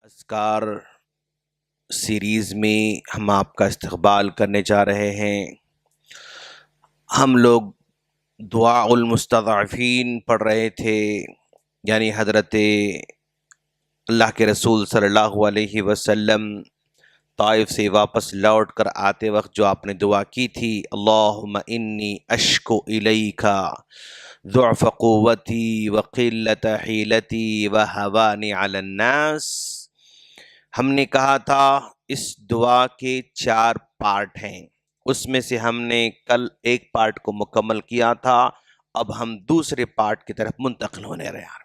اذکار سیریز میں ہم آپ کا استقبال کرنے جا رہے ہیں۔ ہم لوگ دعاء المستضعفین پڑھ رہے تھے، یعنی حضرت اللہ کے رسول صلی اللہ علیہ وسلم طائف سے واپس لوٹ کر آتے وقت جو آپ نے دعا کی تھی، اللہم انی اشکو الیک ضعف قوتی وقلت حیلتی وہوانی علی الناس۔ ہم نے کہا تھا اس دعا کے 4 پارٹ ہیں، اس میں سے ہم نے کل ایک پارٹ کو مکمل کیا تھا، اب ہم دوسرے پارٹ کی طرف منتقل ہونے رہے ہیں۔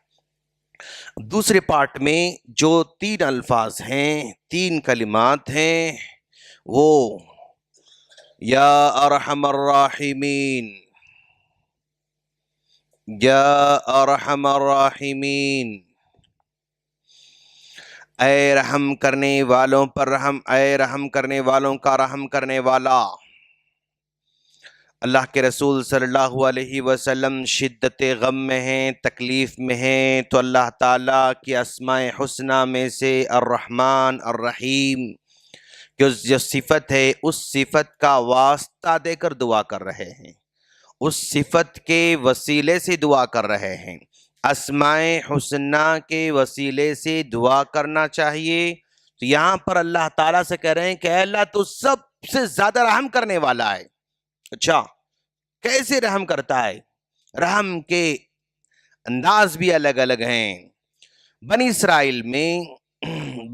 دوسرے پارٹ میں جو 3 الفاظ ہیں، 3 کلمات ہیں، وہ یا ارحم الراحمین، یا ارحم الراحمین، اے رحم کرنے والوں پر رحم، اے رحم کرنے والوں کا رحم کرنے والا۔ اللہ کے رسول صلی اللہ علیہ وسلم شدت غم میں ہیں، تکلیف میں ہیں، تو اللہ تعالیٰ کی اسماء حسنہ میں سے الرحمن الرحیم جو صفت ہے، اس صفت کا واسطہ دے کر دعا کر رہے ہیں، اس صفت کے وسیلے سے دعا کر رہے ہیں۔ اسماء حسنہ کے وسیلے سے دعا کرنا چاہیے۔ تو یہاں پر اللہ تعالیٰ سے کہہ رہے ہیں کہ اے اللہ تو سب سے زیادہ رحم کرنے والا ہے۔ اچھا، کیسے رحم کرتا ہے؟ رحم کے انداز بھی الگ الگ ہیں۔ بنی اسرائیل میں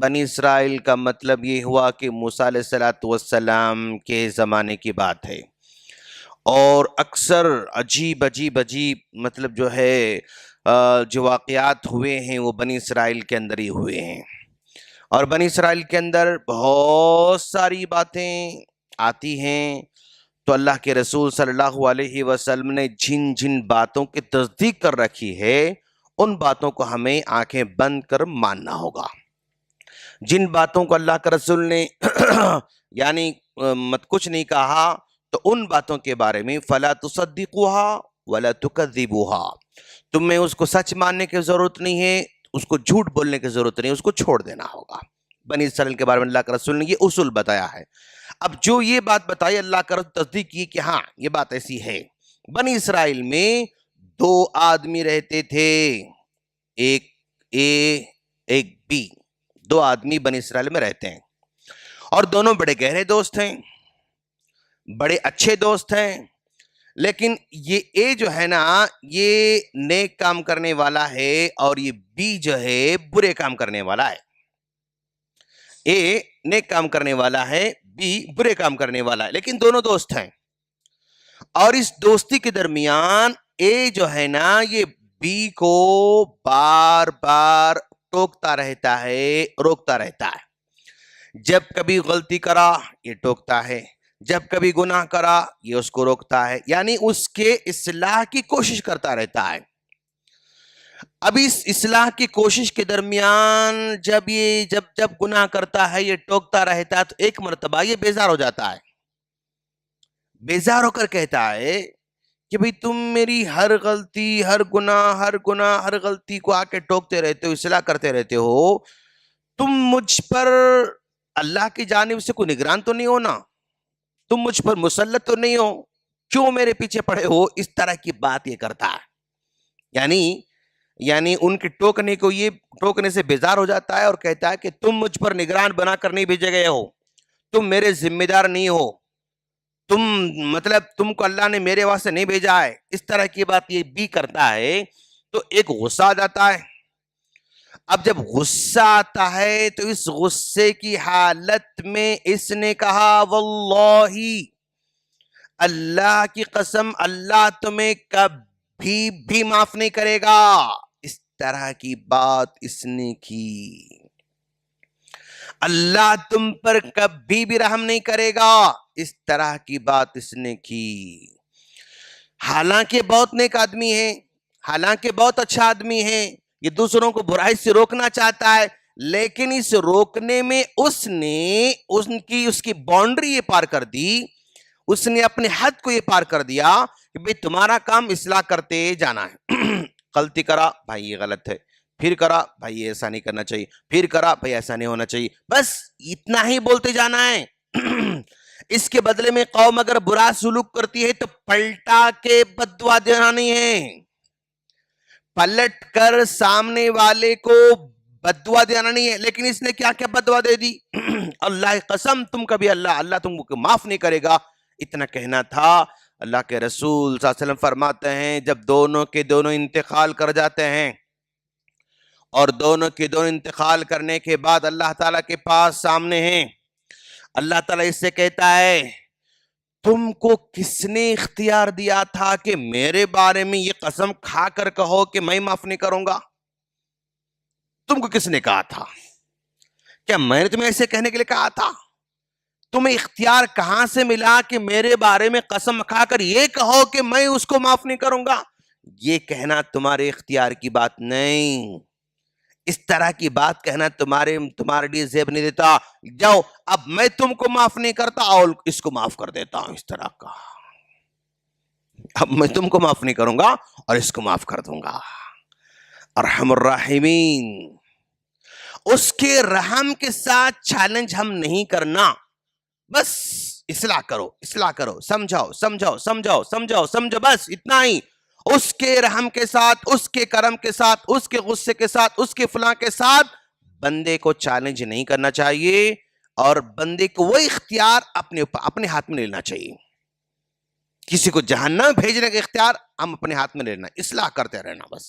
بنی اسرائیل کا مطلب یہ ہوا کہ موسیٰ علیہ السلام کے زمانے کی بات ہے، اور اکثر عجیب مطلب جو ہے جو واقعات ہوئے ہیں وہ بنی اسرائیل کے اندر ہی ہوئے ہیں، اور بنی اسرائیل کے اندر بہت ساری باتیں آتی ہیں۔ تو اللہ کے رسول صلی اللہ علیہ وسلم نے جن جن باتوں کی تصدیق کر رکھی ہے، ان باتوں کو ہمیں آنکھیں بند کر ماننا ہوگا۔ جن باتوں کو اللہ کے رسول نے یعنی کچھ نہیں کہا، تو ان باتوں کے بارے میں فَلَا تُصَدِّقُوهَا وَلَا تُكَذِّبُوهَا، تمہیں اس کو سچ ماننے کی ضرورت نہیں ہے، اس کو جھوٹ بولنے کی ضرورت نہیں، اس کو چھوڑ دینا ہوگا۔ بنی اسرائیل کے بارے میں اللہ کے رسول نے یہ اصول بتایا ہے۔ اب جو یہ بات بتائی، اللہ کا رسول تصدیق کی کہ ہاں یہ بات ایسی ہے۔ بنی اسرائیل میں 2 آدمی رہتے تھے، ایک اے ایک بی، 2 آدمی بنی اسرائیل میں رہتے ہیں، اور دونوں بڑے گہرے دوست ہیں، بڑے اچھے دوست ہیں، لیکن یہ اے جو ہے نا یہ نیک کام کرنے والا ہے، اور یہ بی جو ہے برے کام کرنے والا ہے۔ اے نیک کام کرنے والا ہے، بی برے کام کرنے والا ہے، لیکن دونوں دوست ہیں، اور اس دوستی کے درمیان اے جو ہے نا یہ بی کو بار بار ٹوکتا رہتا ہے، روکتا رہتا ہے۔ جب کبھی غلطی کرا یہ ٹوکتا ہے، جب کبھی گناہ کرا یہ اس کو روکتا ہے، یعنی اس کے اصلاح کی کوشش کرتا رہتا ہے۔ اب اس اصلاح کی کوشش کے درمیان جب گناہ کرتا ہے، یہ ٹوکتا رہتا ہے، تو ایک مرتبہ یہ بیزار ہو جاتا ہے، بیزار ہو کر کہتا ہے کہ بھئی تم میری ہر غلطی کو آ کے ٹوکتے رہتے ہو، اصلاح کرتے رہتے ہو، تم مجھ پر اللہ کی جانب سے کوئی نگران تو نہیں ہو نا، تم مجھ پر مسلط تو نہیں ہو، کیوں میرے پیچھے پڑے ہو؟ اس طرح کی بات یہ کرتا ہے، یعنی ان کے ٹوکنے سے بیزار ہو جاتا ہے، اور کہتا ہے کہ تم مجھ پر نگران بنا کر نہیں بھیجے گئے ہو، تم میرے ذمہ دار نہیں ہو، تم کو اللہ نے میرے واسطے نہیں بھیجا ہے۔ اس طرح کی بات یہ بھی کرتا ہے، تو ایک غصہ آ جاتا ہے۔ اب جب غصہ آتا ہے تو اس غصے کی حالت میں اس نے کہا واللہ، اللہ کی قسم، اللہ تمہیں کبھی بھی معاف نہیں کرے گا۔ اس طرح کی بات اس نے کی، اللہ تم پر کبھی بھی رحم نہیں کرے گا، اس طرح کی بات اس نے کی۔ حالانکہ بہت نیک آدمی ہے، حالانکہ بہت اچھا آدمی ہے، یہ دوسروں کو برائی سے روکنا چاہتا ہے، لیکن اس روکنے میں اس کی باؤنڈری یہ پار کر دی، اس نے اپنے حد کو یہ پار کر دیا کہ بھئی تمہارا کام اصلاح کرتے جانا ہے۔ غلطی کرا، بھائی یہ غلط ہے، پھر کرا بھائی ایسا نہیں کرنا چاہیے، پھر کرا بھائی ایسا نہیں ہونا چاہیے، بس اتنا ہی بولتے جانا ہے۔ اس کے بدلے میں قوم اگر برا سلوک کرتی ہے تو پلٹا کے بد دعا دینا نہیں ہے، پلٹ کر سامنے والے کو بد دعا دینا نہیں ہے۔ لیکن اس نے کیا کیا بد دعا دے دی، اللہ قسم تم کبھی اللہ تم کو معاف نہیں کرے گا، اتنا کہنا تھا۔ اللہ کے رسول صلی اللہ علیہ وسلم فرماتے ہیں جب دونوں کے دونوں انتقال کر جاتے ہیں اور دونوں کے دونوں انتقال کرنے کے بعد اللہ تعالیٰ کے پاس سامنے ہیں، اللہ تعالیٰ اس سے کہتا ہے تم کو کس نے اختیار دیا تھا کہ میرے بارے میں یہ قسم کھا کر کہو کہ میں معاف نہیں کروں گا؟ تم کو کس نے کہا تھا؟ کیا میں نے تمہیں ایسے کہنے کے لیے کہا تھا؟ تمہیں اختیار کہاں سے ملا کہ میرے بارے میں قسم کھا کر یہ کہو کہ میں اس کو معاف نہیں کروں گا؟ یہ کہنا تمہارے اختیار کی بات نہیں، اس طرح کی بات کہنا تمہارے لیے زیب نہیں دیتا۔ جاؤ اب میں تم کو معاف نہیں کرتا اور اس کو معاف کر دیتا ہوں، اس طرح کا اب میں تم کو معاف نہیں کروں گا اور اس کو معاف کر دوں گا۔ ارحم الراحمین، اس کے رحم کے ساتھ چیلنج ہم نہیں کرنا، بس اصلاح کرو، اصلاح کرو، سمجھاؤ سمجھاؤ سمجھاؤ سمجھاؤ سمجھو، بس اتنا ہی۔ اس کے رحم کے ساتھ، اس کے کرم کے ساتھ، اس کے غصے کے ساتھ، اس کے فلاں کے ساتھ بندے کو چیلنج نہیں کرنا چاہیے، اور بندے کو وہ اختیار اپنے ہاتھ میں لینا چاہیے۔ کسی کو جہنم بھیجنے کا اختیار ہم اپنے ہاتھ میں لینا، اصلاح کرتے رہنا بس۔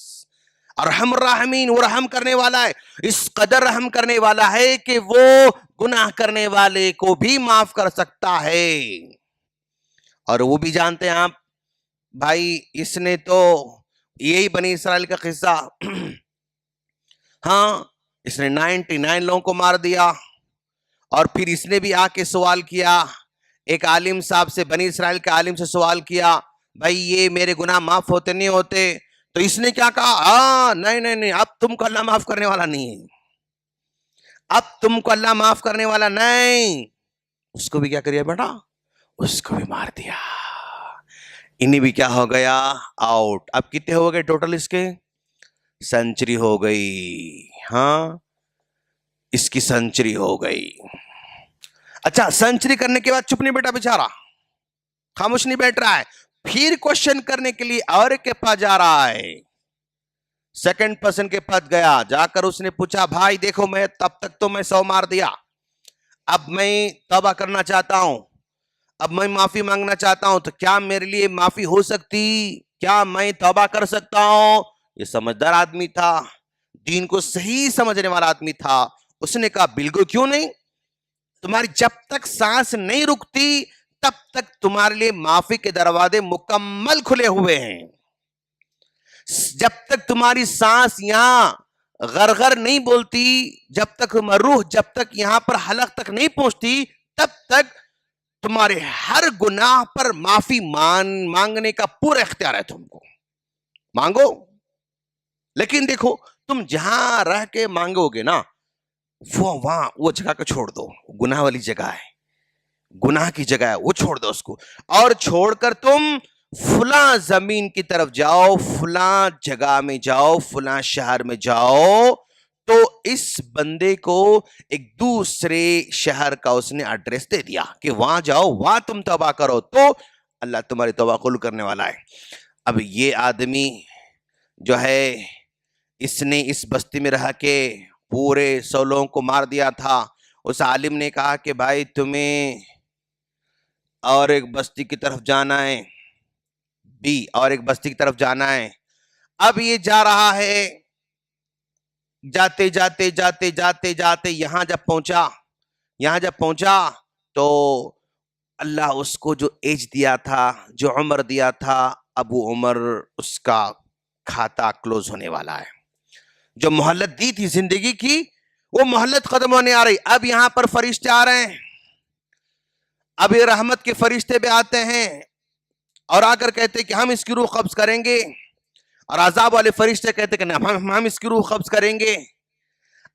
ارحم الراحمین، وہ رحم کرنے والا ہے، اس قدر رحم کرنے والا ہے کہ وہ گناہ کرنے والے کو بھی معاف کر سکتا ہے۔ اور وہ بھی جانتے ہیں آپ بھائی، اس نے تو یہی بنی اسرائیل کا قصہ، ہاں اس نے 99 لوگوں کو مار دیا، اور پھر اس نے بھی آ کے سوال کیا، ایک عالم صاحب سے، بنی اسرائیل کے عالم سے سوال کیا بھائی یہ میرے گناہ معاف ہوتے نہیں ہوتے؟ تو اس نے کیا کہا، نہیں نہیں نہیں، اب تم کو اللہ معاف کرنے والا نہیں ہے، اب تم کو اللہ معاف کرنے والا نہیں۔ اس کو بھی کیا کریا بیٹا، اس کو بھی مار دیا، انہیں بھی کیا ہو گیا، آؤٹ۔ اب کتنے ہو گئے ٹوٹل اس کے؟ سنچری ہو گئی، ہاں اس کی سنچری ہو گئی۔ اچھا، سنچری کرنے کے بعد چپ نہیں بیٹا بیچارہ، خاموش نہیں بیٹھ رہا ہے، پھر کوشچن کرنے کے لیے اور کے پاس جا رہا ہے، سیکنڈ پرسن کے پاس گیا، جا کر اس نے پوچھا بھائی دیکھو میں تب تک تو میں 100 مار دیا، اب میں توبہ کرنا چاہتا ہوں، اب میں معافی مانگنا چاہتا ہوں، تو کیا میرے لیے معافی ہو سکتی؟ کیا میں توبہ کر سکتا ہوں؟ یہ سمجھدار آدمی تھا، دین کو صحیح سمجھنے والا آدمی تھا، اس نے کہا بالکل کیوں نہیں، تمہاری جب تک سانس نہیں رکتی تب تک تمہارے لیے معافی کے دروازے مکمل کھلے ہوئے ہیں، جب تک تمہاری سانس یہاں غرغر نہیں بولتی، جب تک روح جب تک یہاں پر حلق تک نہیں پہنچتی، تب تک تمہارے ہر گناہ پر معافی مانگنے کا پورا اختیار ہے، تم کو مانگو۔ لیکن دیکھو تم جہاں رہ کے مانگو گے نا، وہ جگہ کو چھوڑ دو، گناہ والی جگہ ہے، گناہ کی جگہ ہے، وہ چھوڑ دو اس کو، اور چھوڑ کر تم فلاں زمین کی طرف جاؤ، فلاں جگہ میں جاؤ، فلاں شہر میں جاؤ۔ تو اس بندے کو ایک دوسرے شہر کا اس نے ایڈریس دے دیا کہ وہاں جاؤ، وہاں تم توبہ کرو تو اللہ تمہاری توبہ قبول کرنے والا ہے۔ اب یہ آدمی جو ہے، اس نے اس بستی میں رہ کے پورے 100 لوگوں کو مار دیا تھا۔ اس عالم نے کہا کہ بھائی تمہیں اور ایک بستی کی طرف جانا ہے، اور ایک بستی کی طرف جانا ہے۔ اب یہ جا رہا ہے، جاتے جاتے جاتے جاتے جاتے یہاں جب پہنچا تو اللہ اس کو جو ایج دیا تھا، جو عمر دیا تھا، اب وہ عمر اس کا کھاتا کلوز ہونے والا ہے۔ جو مہلت دی تھی زندگی کی، وہ مہلت ختم ہونے آ رہی۔ اب یہاں پر فرشتے آ رہے ہیں، اب یہ رحمت کے فرشتے بھی آتے ہیں اور آ کر کہتے کہ ہم اس کی روح قبض کریں گے، اور عذاب والے فرشتے کہتے کہ ہم اس کی روح قبض کریں گے۔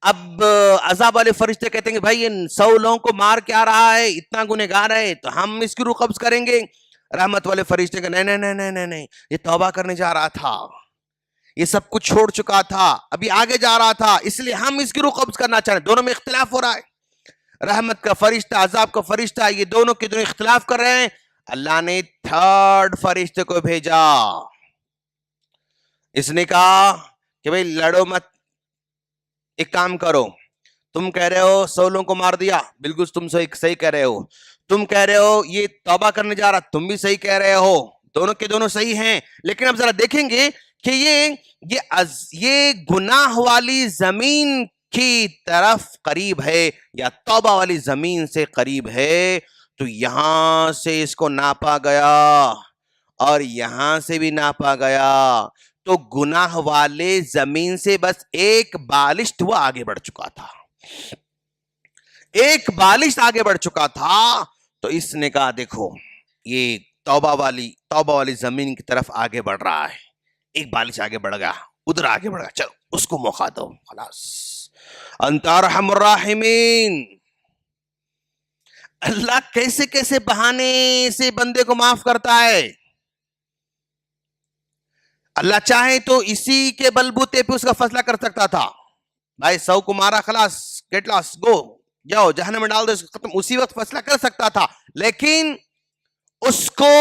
اب عذاب والے فرشتے کہتے ہیں کہ بھائی یہ 100 لوگوں کو مار کے آ رہا ہے، اتنا گنہگار ہے، تو ہم اس کی روح قبض کریں گے۔ رحمت والے فرشتے کہ نہیں نہیں نہیں نہیں نہیں، یہ توبہ کرنے جا رہا تھا، یہ سب کچھ چھوڑ چکا تھا، ابھی آگے جا رہا تھا، اس لیے ہم اس کی روح قبض کرنا چاہ رہے ہیں. دونوں میں اختلاف ہو رہا ہے. رحمت کا فرشتہ، عذاب کا فرشتہ، یہ دونوں کے دونوں اختلاف کر رہے ہیں. اللہ نے تھرڈ فرشتے کو بھیجا. اس نے کہا کہ بھئی لڑو مت، ایک کام کرو. تم کہہ رہے ہو 100 لوگوں کو مار دیا، بالکل تم صحیح کہہ رہے ہو. تم کہہ رہے ہو یہ توبہ کرنے جا رہا، تم بھی صحیح کہہ رہے ہو. دونوں کے دونوں صحیح ہیں. لیکن اب ذرا دیکھیں گے کہ یہ گناہ والی زمین کی طرف قریب ہے یا توبہ والی زمین سے قریب ہے. تو یہاں سے اس کو ناپا گیا اور یہاں سے بھی ناپا گیا. تو گناہ والے زمین سے بس ایک بالشت وہ آگے بڑھ چکا تھا، ایک بالشت آگے بڑھ چکا تھا. تو اس نے کہا دیکھو یہ توبہ والی زمین کی طرف آگے بڑھ رہا ہے، ایک بالش آگے بڑھ گیا، ادھر آگے بڑھ گیا، چلو اس کو موقع دو. خلاص انت ارحم الراحمین. اللہ کیسے کیسے بہانے سے بندے کو معاف کرتا ہے. اللہ چاہے تو اسی کے بلبوتے پہ اس کا فیصلہ کر سکتا تھا. بھائی 100 کو مارا، خلاص گیٹ لاس، گو جاؤ جہنم میں ڈال دو، ختم، اسی وقت فیصلہ کر سکتا تھا. لیکن اس کو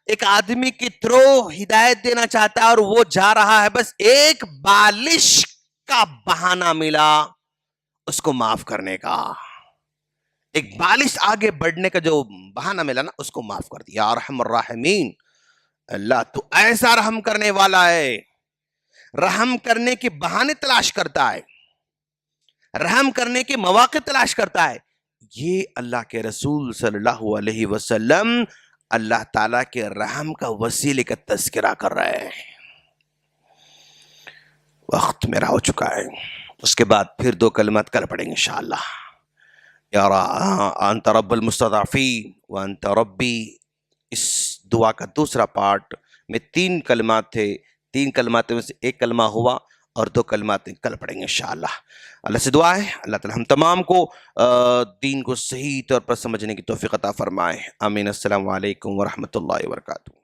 ایک آدمی کی تھرو ہدایت دینا چاہتا ہے اور وہ جا رہا ہے، بس ایک بالش کا بہانہ ملا اس کو معاف کرنے کا. ایک بالش آگے بڑھنے کا جو بہانہ ملا نا، اس کو معاف کر دیا. ارحم الراحمین. اللہ تو ایسا رحم کرنے والا ہے، رحم کرنے کے بہانے تلاش کرتا ہے، رحم کرنے کے مواقع تلاش کرتا ہے. یہ اللہ کے رسول صلی اللہ علیہ وسلم اللہ تعالیٰ کے رحم کا وسیلے کا تذکرہ کر رہے ہیں. وقت میرا ہو چکا ہے، اس کے بعد پھر 2 کلمات کل پڑھیں گے انشاءاللہ. یا انت رب المستضعفین وانت ربی. اس دعا کا دوسرا پارٹ میں 3 کلمات تھے، 3 کلمات میں سے ایک کلمہ ہوا اور 2 کلمات کل پڑھیں گے انشاءاللہ. اللہ سے دعا ہے اللہ تعالی ہم تمام کو دین کو صحیح طور پر سمجھنے کی توفیق عطا فرمائے. آمین. السلام علیکم ورحمۃ اللہ وبرکاتہ.